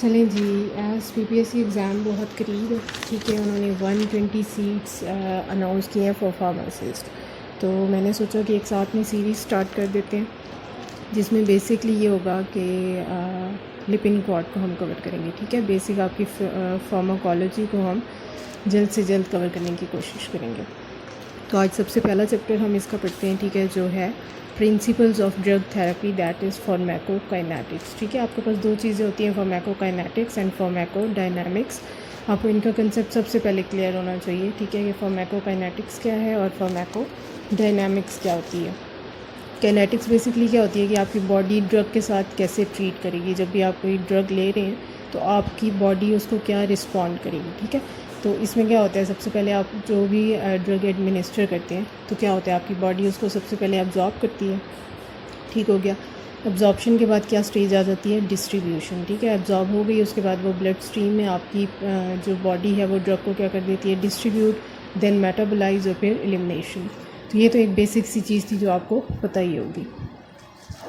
चलें जी, as PPSC exam बहुत करीब है, ठीक है। उन्होंने 120 सीट्स अनाउंस किए हैं फॉर फार्मासिस्ट। तो मैंने सोचा कि एक साथ में सीरीज़ स्टार्ट कर देते हैं, जिसमें बेसिकली ये होगा कि लिपिन क्वाड को हम कवर करेंगे, ठीक है। बेसिक आपकी फार्माकोलॉजी को हम जल्द से जल्द कवर करने की कोशिश करेंगे। तो आज सबसे पहला चैप्टर हम इसका पढ़ते हैं, ठीक है, जो है principles of drug therapy, that is pharmacokinetics, ठीक है। आपके पास दो चीज़ें होती हैं, फार्माकोकाइनेटिक्स एंड फार्माकोडायनामिक्स। आपको इनका कंसेप्ट सबसे पहले क्लियर होना चाहिए, ठीक है, कि फार्माकोकाइनेटिक्स क्या है और फार्माकोडायनामिक्स क्या होती है। काइनेटिक्स बेसिकली क्या होती है कि आपकी बॉडी ड्रग के साथ कैसे ट्रीट करेगी। जब भी आप कोई ड्रग ले रहे हैं तो आपकी बॉडी उसको क्या रिस्पॉन्ड करेगी, ठीक है। तो इसमें क्या होता है, सबसे पहले आप जो भी ड्रग एडमिनिस्टर करते हैं तो क्या होता है, आपकी बॉडी उसको सबसे पहले अब्जॉर्ब करती है, ठीक हो गया। अब्जॉर्प्शन के बाद क्या स्टेज आ जाती है, डिस्ट्रीब्यूशन, ठीक है। अब्जॉर्ब हो गई, उसके बाद वो ब्लड स्ट्रीम में आपकी जो बॉडी है वो ड्रग को क्या कर देती है, डिस्ट्रीब्यूट, देन मेटाबोलाइज और फिर एलिमिनेशन। तो ये तो एक बेसिक सी चीज़ थी जो आपको पता ही होगी।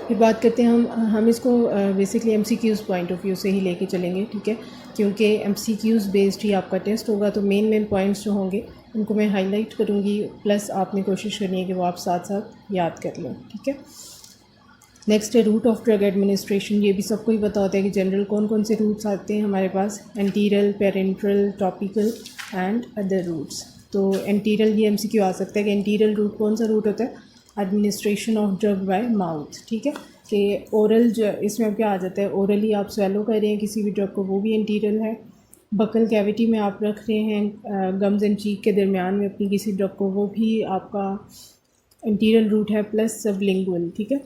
फिर बात करते हैं हम इसको basically MCQs point of view से ही लेके चलेंगे, ठीक है, क्योंकि एमसीक्यूज़ बेस्ड ही आपका टेस्ट होगा। तो मेन पॉइंट्स जो होंगे उनको मैं हाईलाइट करूँगी, प्लस आपने कोशिश करनी है कि वो आप साथ साथ याद कर लें, ठीक है। नेक्स्ट है रूट ऑफ ड्रग एडमिनिस्ट्रेशन। ये भी सबको ही पता होता है कि जनरल कौन कौन से रूट्स आते हैं हमारे पास, enteral, parenteral, topical and other routes. तो एंटीरियल ये एमसीक्यू आ सकता है कि एंटीरियल रूट कौन सा रूट होता है, administration of drug bye mouth, ठीक है। कि ओरल जो इसमें अब क्या आ जाता है, ओरली आप स्वेलो कर रहे हैं किसी भी ड्रग को, वो भी एंटीरियल है। बकल कैविटी में आप रख रहे हैं गम्स एंड चीक के दरमियान में अपनी किसी ड्रग को, वो भी आपका एंटीरियल रूट है, प्लस सबलिंगुअल, ठीक है।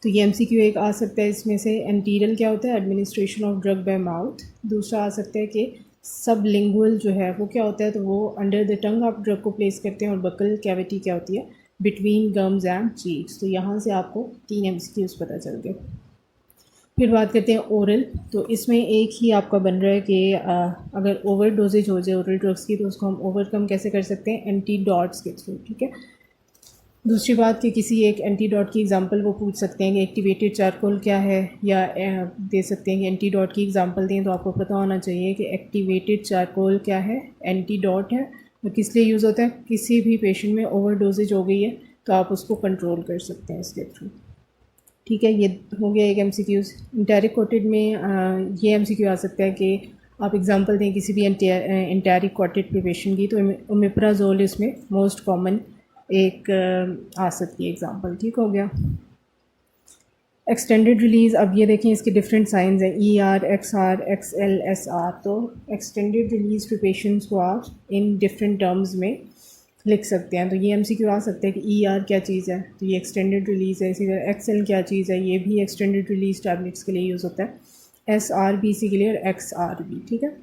तो ये एमसीक्यू एक आ सकता है इसमें से। एंटीरियल क्या होता है, administration of drug bye mouth. दूसरा आ सकता है कि सबलिंगुअल जो है वो क्या होता है, तो वो अंडर द टंग आप ड्रग को प्लेस करते हैं। और बकल कैविटी क्या होती है, बिटवीन गम्स एंड चीक्स। तो यहाँ से आपको 3 एमसीक्यूज़ पता चल गए। फिर बात करते हैं ओरल। तो इसमें एक ही आपका बन रहा है कि अगर ओवर डोजेज हो जाए ओरल ड्रग्स की तो उसको हम ओवरकम कैसे कर सकते हैं, एंटीडॉट्स के थ्रू, ठीक है। दूसरी बात कि किसी एक एंटीडॉट की एग्जांपल वो पूछ सकते हैं कि एक्टिवेटेड चारकोल क्या है, या दे सकते हैं कि एंटीडॉट की एग्जांपल दें। तो आपको पता होना चाहिए कि एक्टिवेटेड चारकोल क्या है, एंटीडॉट है, और किस लिए यूज़ होता है, किसी भी पेशेंट में ओवर डोजेज हो गई है तो आप उसको कंट्रोल कर सकते हैं इसके थ्रू, ठीक है। ये हो गया एक एमसीक्यूज़। इंटेरिक कोटेड में ये एमसीक्यू आ सकता है कि आप एग्जांपल दें किसी भी इंटेरिक कोटेड पेशेंट की, तो ओमेप्राजोल इसमें मोस्ट कॉमन एक आ सकती है एग्जांपल, ठीक हो गया। एक्सटेंडेड रिलीज़, अब ये देखें इसके डिफरेंट साइंस हैं, ER, XR, XL, SR। तो एक्सटेंडेड रिलीज़ पे पेशेंट्स को आप इन डिफरेंट टर्म्स में लिख सकते हैं। तो ये एमसीक्यू आ सकता है कि ER क्या चीज़ है, तो ये एक्सटेंडेड रिलीज़ है। इसी तरह XL क्या चीज़ है, ये भी एक्सटेंडेड रिलीज़ टैबलेट्स के लिए यूज़ होता है। SR भी इसी के लिए, और XR भी, ठीक है।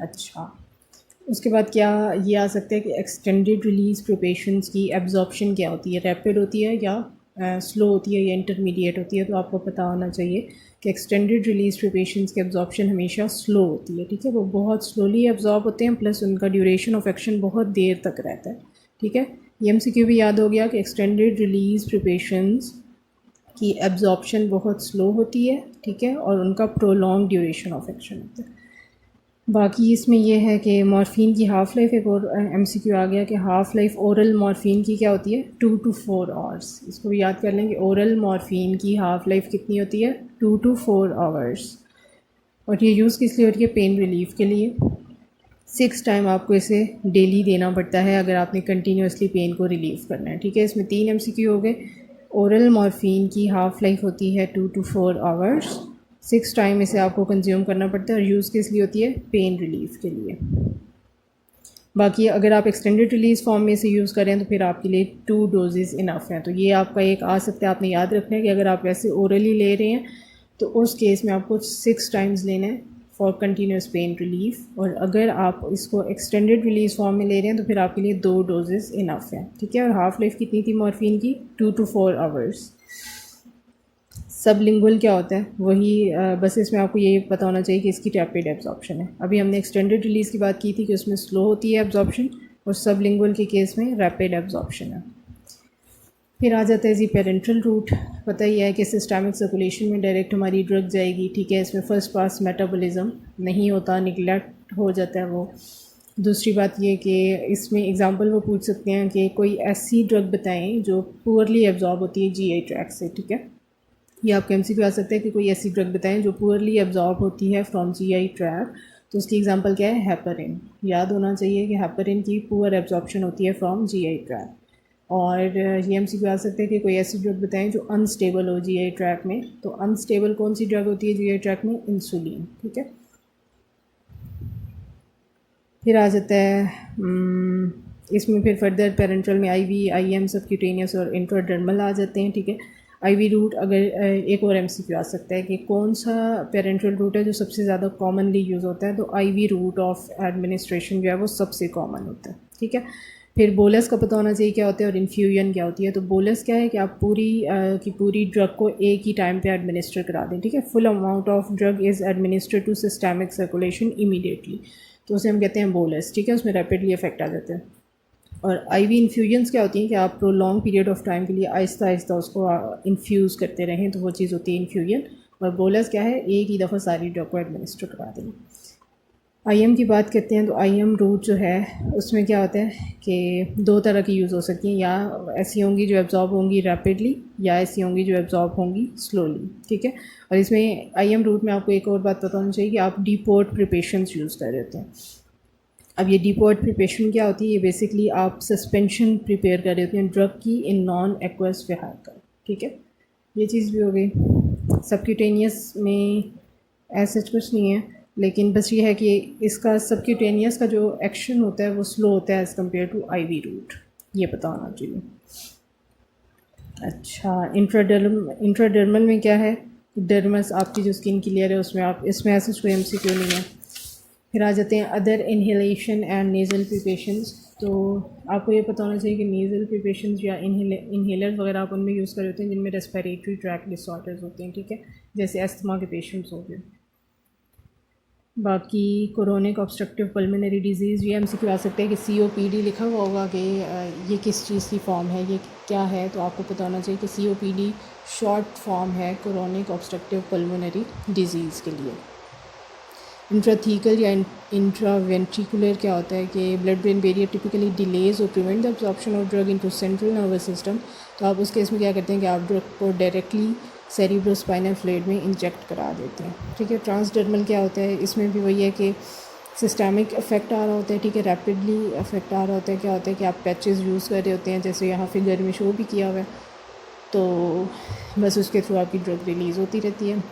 अच्छा, उसके बाद क्या ये आ सकता है कि एक्सटेंडेड रिलीज़ पे पेशेंट्स की एब्जॉर्प्शन क्या होती है, रैपिड होती है या स्लो होती है या इंटरमीडिएट होती है। तो आपको पता होना चाहिए कि एक्सटेंडेड रिलीज़ पे पेशेंट्स की एब्जॉर्प्शन हमेशा स्लो होती है, ठीक है। वो बहुत स्लोली एब्जॉर्ब होते हैं, प्लस उनका ड्यूरेशन ऑफ एक्शन बहुत देर तक रहता है, ठीक है। ये एमसीक्यू भी याद हो गया कि एक्सटेंडेड रिलीज़ पे पेशेंट्स की एब्जॉर्प्शन बहुत स्लो होती है, ठीक है, और उनका प्रोलॉन्ग ड्यूरेशन ऑफ एक्शन होता है। बाकी इसमें यह है कि मॉर्फिन की हाफ़ लाइफ, एक और एमसीक्यू आ गया कि हाफ़ लाइफ ओरल मॉर्फिन की क्या होती है, 2 to 4 आवर्स। इसको भी याद कर लें कि ओरल मॉर्फिन की हाफ़ लाइफ कितनी होती है, 2 to 4 आवर्स। और ये यूज़ किस लिए होती है, पेन रिलीफ के लिए। 6 टाइम आपको इसे डेली देना पड़ता है अगर आपने कंटिन्यूसली पेन को रिलीव करना है, ठीक है। इसमें 3 एमसीक्यू हो गए। ओरल मॉर्फिन की हाफ़ लाइफ होती है 2 to 4 आवर्स। 6 टाइम इसे आपको कंज्यूम करना पड़ता है, और यूज़ किस लिए होती है, पेन रिलीफ के लिए। बाकी अगर आप एक्सटेंडेड रिलीज़ फॉर्म में इसे यूज़ करें तो फिर आपके लिए 2 डोजेज़ इनफ हैं। तो ये आपका एक आ सकता है, आपने याद रखना है कि अगर आप वैसे ओरली ले रहे हैं तो उस केस में आपको 6 टाइम्स लेना है फॉर कंटिन्यूस पेन रिलीफ। और अगर आप इसको एक्सटेंडेड रिलीज़ फॉर्म में ले रहे हैं तो फिर आपके लिए 2 डोजेज़ इनफ हैं, ठीक है। और हाफ़ लाइफ कितनी थी मॉर्फिन की, 2 to 4 आवर्स। सबलिंगुअल क्या होता है, वही बस इसमें आपको ये पता होना चाहिए कि इसकी रैपिड एब्जॉर्प्शन है। अभी हमने एक्सटेंडेड रिलीज़ की बात की थी कि उसमें स्लो होती है एब्जॉर्प्शन, और सबलिंगुअल के केस में रैपिड एब्जॉर्प्शन है। फिर आ जाता है जी पेरेंट्रल रूट। पता ही है कि सिस्टमिक सर्कुलेशन में डायरेक्ट हमारी ड्रग जाएगी, ठीक है। इसमें फ़र्स्ट पास मेटाबॉलिज्म नहीं होता, निगलेक्ट हो जाता है वो। दूसरी बात ये कि इसमें एग्जांपल वो पूछ सकते हैं कि कोई ऐसी ड्रग बताएं जो पुअरली एब्जॉर्ब होती है जीआई ट्रैक्ट से, ठीक है। या आपके एमसीक्यू आ सकता है कि कोई ऐसी ड्रग बताएं जो पुअरली एब्जॉर्ब होती है फ्रॉम जीआई ट्रैक्ट, तो उसकी एग्जांपल क्या है, हेपरिन। याद होना चाहिए कि हेपरिन की पुअर एब्जॉर्प्शन होती है फ्रॉम जीआई ट्रैक्ट। और ये एमसीक्यू आ सकते हैं कि कोई ऐसी ड्रग बताएं जो अनस्टेबल हो जीआई ट्रैक्ट में। तो अनस्टेबल कौन सी ड्रग होती है जीआई ट्रैक्ट में, इंसुलिन, ठीक है। फिर आ जाता है इसमें फिर फर्दर पेरेंट्रल में आईवी, आईएम, सबक्यूटेनियस और इंट्राडर्मल आ जाते हैं, ठीक है। आईवी रूट, अगर एक और एमसीक्यू आ सकता है कि कौन सा पेरेंट्रल रूट है जो सबसे ज़्यादा कॉमनली यूज़ होता है, तो आईवी रूट ऑफ एडमिनिस्ट्रेशन जो है वो सबसे कॉमन होता है, ठीक है। फिर बोलस का पता होना चाहिए क्या होता है और इन्फ्यूजन क्या होती है। तो बोलस क्या है कि आप पूरी ड्रग को एक ही टाइम पे एडमिनिस्टर करा दें, ठीक है। Full amount of drug is administered to systemic circulation immediately, तो उसे हम कहते हैं बोलस, ठीक है। उसमें रैपिडली इफेक्ट आ जाता है। और आईवी इन्फ्यूजन्स क्या होती हैं कि आप प्रोलॉन्ग पीरियड ऑफ टाइम के लिए आहिस्ता आहिस्ता उसको इन्फ्यूज़ करते रहें, तो वो चीज़ होती है इन्फ्यूजन। और बोलस क्या है, एक ही दफ़ा सारी ड्रग को एडमिनिस्टर करा दें। आईएम की बात करते हैं तो आईएम रूट जो है उसमें क्या होता है कि दो तरह की यूज़ हो सकती हैं, या ऐसी होंगी जो एब्जॉर्ब होंगी रैपिडली, या ऐसी होंगी जो एब्जॉर्ब होंगी स्लोली, ठीक है। और इसमें आईएम रूट में आपको एक और बात पता होनी चाहिए कि आप डीपोर्ट प्रिपरेशंस यूज़ कर रहे होते हैं। अब ये डीपोर्ट प्रिपरेशन क्या होती है, ये बेसिकली आप सस्पेंशन प्रिपेयर कर रहे होते हैं ड्रग की इन नॉन एक्वस वेहिकल, ठीक है। ये चीज़ भी हो गई। सबक्यूटेनियस में ऐसा कुछ नहीं है, लेकिन बस ये है कि इसका सबक्यूटेनियस का जो एक्शन होता है वो स्लो होता है as compare to IV route, ये पता होना चाहिए। अच्छा, इंट्राडर्मल में क्या है, डर्मस आपकी जो स्किन की लेयर है उसमें आप, इसमें ऐसा कोई एमसीक्यू नहीं है। फिर आ जाते हैं other inhalation and nasal preparations. तो आपको ये पता होना चाहिए कि नेज़ल प्रिपरेशंस या इन्हेलर वगैरह आप उनमें यूज़ कर रहे होते हैं जिनमें रेस्पिरेटरी ट्रैक डिसऑर्डर्स होते हैं, ठीक है, जैसे अस्थमा के पेशेंट्स हो गए। बाकी क्रोनिक ऑब्स्ट्रक्टिव पल्मोनरी डिजीज़, ये एमसीक्यू आ सकता है कि सीओपीडी लिखा हुआ होगा कि ये किस चीज़ की फॉर्म है, ये क्या है, तो आपको पता होना चाहिए कि सीओपीडी शॉर्ट फॉर्म है क्रोनिक ऑब्स्ट्रक्टिव पल्मोनरी डिजीज़ के लिए। इंट्राथीकल या इंट्रावेंट्रिकुलर क्या होता है कि blood brain barrier typically delays और prevent the absorption of drug into central nervous system. तो आप उस केस में क्या करते हैं कि आप ड्रग को डायरेक्टली सेरिब्रोस्पाइनल फ्लूइड में इंजेक्ट करा देते हैं, ठीक है। ट्रांसडर्मल क्या होता है, इसमें भी वही है कि सिस्टमिक इफेक्ट आ रहा होता है, ठीक है, रैपिडली इफेक्ट आ रहा होता है। क्या होता है कि आप पैचेस यूज़ कर रहे होते हैं, जैसे यहाँ फिगर में शो भी किया हुआ है, तो बस उसके थ्रू आपकी ड्रग रिलीज़ होती रहती है।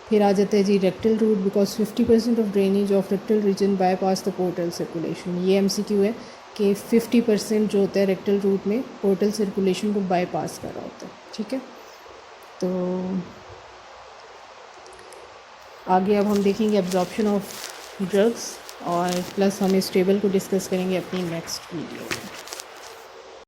फिर आ जाता है जी rectal route, because 50% of drainage of rectal region bypass the portal circulation. ये एमसीक्यू है कि 50% जो होता है रेक्टल रूट में पोर्टल सर्कुलेशन को बाईपास कर रहा होता है, ठीक है। तो आगे अब हम देखेंगे एब्जॉर्प्शन ऑफ ड्रग्स, और प्लस हम इस टेबल को डिस्कस करेंगे अपनी नेक्स्ट वीडियो में।